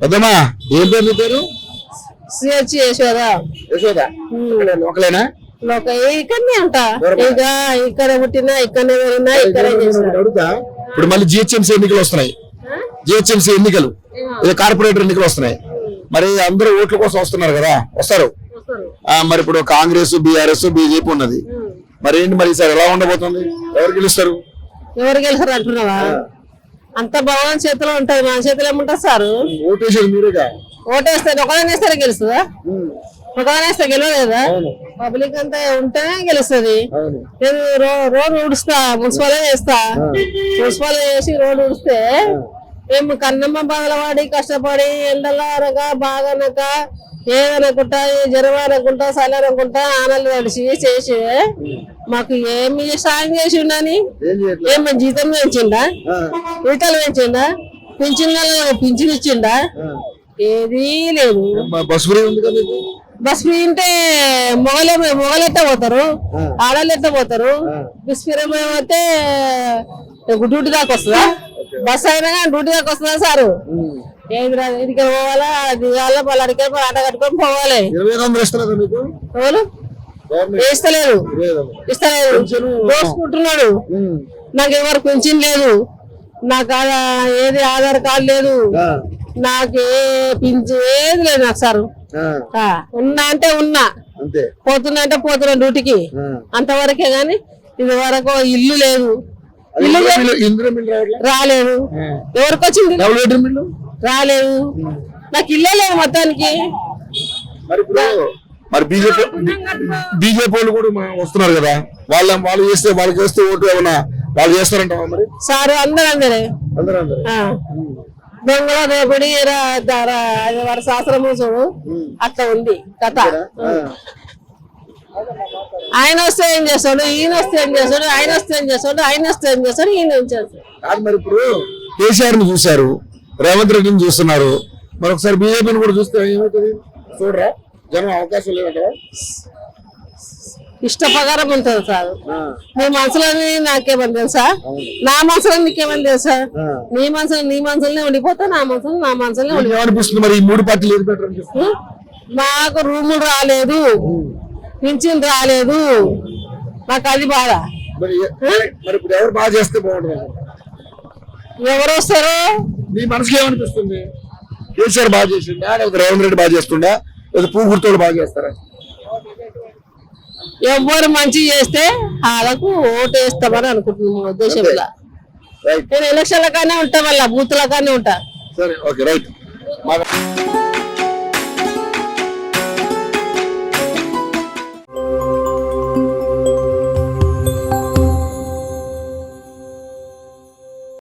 పెద్దమ్మా ఏం పేరు నీ పేరు? యశోద. యశోద లోకలేనా? ఇక్కడనే ఉంటా, ఇక ఇక్కడ పుట్టినా ఇక్కడనే వెళ్ళినా ఇక్కడే అడుగుతా. ఇప్పుడు మళ్ళీ జిహెచ్ఎంసీ ఎన్నికలు వస్తున్నాయి, జిహెచ్ఎంసీ ఎన్నికలు, కార్పొరేటర్ ఎన్నికలు వస్తున్నాయి. మరి అందరూ ఓట్ల కోసం వస్తున్నారు కదా, వస్తారు. మరి ఇప్పుడు కాంగ్రెస్, బీఆర్ఎస్, బీజేపీ ఉన్నది. మరి ఏంటి మరి సార్ ఎలా ఉండబోతుంది? ఎవరు గెలుస్తారు? ఎవరు గెలుస్తారు అంటున్నావా? అంత భగవాన్ చేతిలో ఉంటది, మన చేతిలో ఏముంటది సార్? ఓటేసేది మీరేగా. ఓటేస్తారు, ఒకదానేస్తారా గెలుస్తుందా? ఒకదానేస్తే గెలవలేదా? పబ్లిక్ అంతా ఉంటేనే గెలుస్తుంది. నేను రోడ్ ఊడుస్తా, మున్సిపల్ చేస్తా, మున్సిపల్ చేసి రోడ్ ఊడిస్తే మేము కన్నమ్మ బాధలవాడి కష్టపడి ఎండలారగా బాగానక ఏదనుకుంటా, జ్వరం అనుకుంటా, చలి అనుకుంటా ఆనలు తడిచి చేసి మాకు ఏమి సాయం చేసి ఉండని? ఏమి జీతం పెంచిండా? జీతాలు పెంచిండా? పింఛన్ ఇచ్చిండా? ఏదీ లేదు. బస్ ఫ్రీ ఉంటే మొగలెట్ట పోతారు, ఆడలు ఎట్ట పోతారు? బస్ ఫ్రీ అయితే డ్యూటీ దాకా వస్తుందా? బస్ అయినా కానీ డ్యూటీ దాకా వస్తుందా సారు? ఏది రాదు, ఇంటికి పోవాలా, దిగాలా, పలాడికి ఆట కట్టుకొని పోవాలి. ఎవరు ఇస్తలేదు, దోసుకుంటున్నాడు. నాకు ఎవరు పెన్షన్ లేదు, నాకు ఏది ఆధార్ కార్డు లేదు, నాకు పింఛన్ ఏది లేదు నాకు సారు. ఉన్నా అంటే ఉన్నా, పోతున్నా అంటే పోతున్నా డ్యూటీకి, అంతవరకే గాని ఇది వరకు ఇల్లు లేదు, ఇల్లు రాలేదు. ఎవరికి వచ్చింది? రాలేదు. నాకు ఇల్లే లేదు మొత్తానికి. మరి బీజేపీ వాళ్ళు కూడా వస్తున్నారు కదా, వాళ్ళు చేస్తే వాళ్ళకి వేస్తే ఓటు ఏమన్నా వాళ్ళు చేస్తారంట మరి సార్? అందరే దొంగల రేపడి వారి శాస్త్రం చూడు అట్లా ఉంది కథ. ఆయన వస్తే ఏం చేస్తాడు, ఈయన వస్తే ఏం చేస్తాడు, ఆయన వస్తే ఏం చేస్తాడు, ఆయన వస్తే ఏం చేస్తాడు, ఈయన ఏం చేస్తాడు? మరి ఇప్పుడు కేసీఆర్ ని చూశారు, రేవంత్ రెడ్డిని చూస్తున్నారు, మరి ఒకసారి బీజేపీని కూడా చూస్తే ఏమవుతుంది? చూడరా జనం అవకాశం లేదంటారా? ఇష్టప్రకారం ఉంటుంది సార్. నీ మనసులో నాకేమని తెలుసా? నా మనసులో నీకేమని తెలుసా? నీ మనసులోనే ఉండిపోతా, నా మనసులో అనిపిస్తుంది. మరి ఈ మూడు పార్టీలు మాకు రూములు రాలేదు, పింఛన్ రాలేదు, నాకు అది బాధ. ఎవరు బాగా చేస్తే బాగుంటుంది? ఎవరు వస్తారు? నీ మనసుకి ఏమనిపిస్తుంది? కేసీఆర్ బాగా చేసిండా, లేకపోతే రేవంత్ రెడ్డి బాగా చేస్తుండా, లేదా పువ్వు గుర్తోడు బాగా చేస్తారా? ఎవరు మంచి చేస్తే వాళ్ళకు ఓటు వేస్తామని అనుకుంటున్నాం ఉద్దేశంలో. నేను ఎలక్షన్ల కానీ ఉంటా, మళ్ళీ బూత్ల కానీ ఉంటా. సరే, ఓకే, రైట్.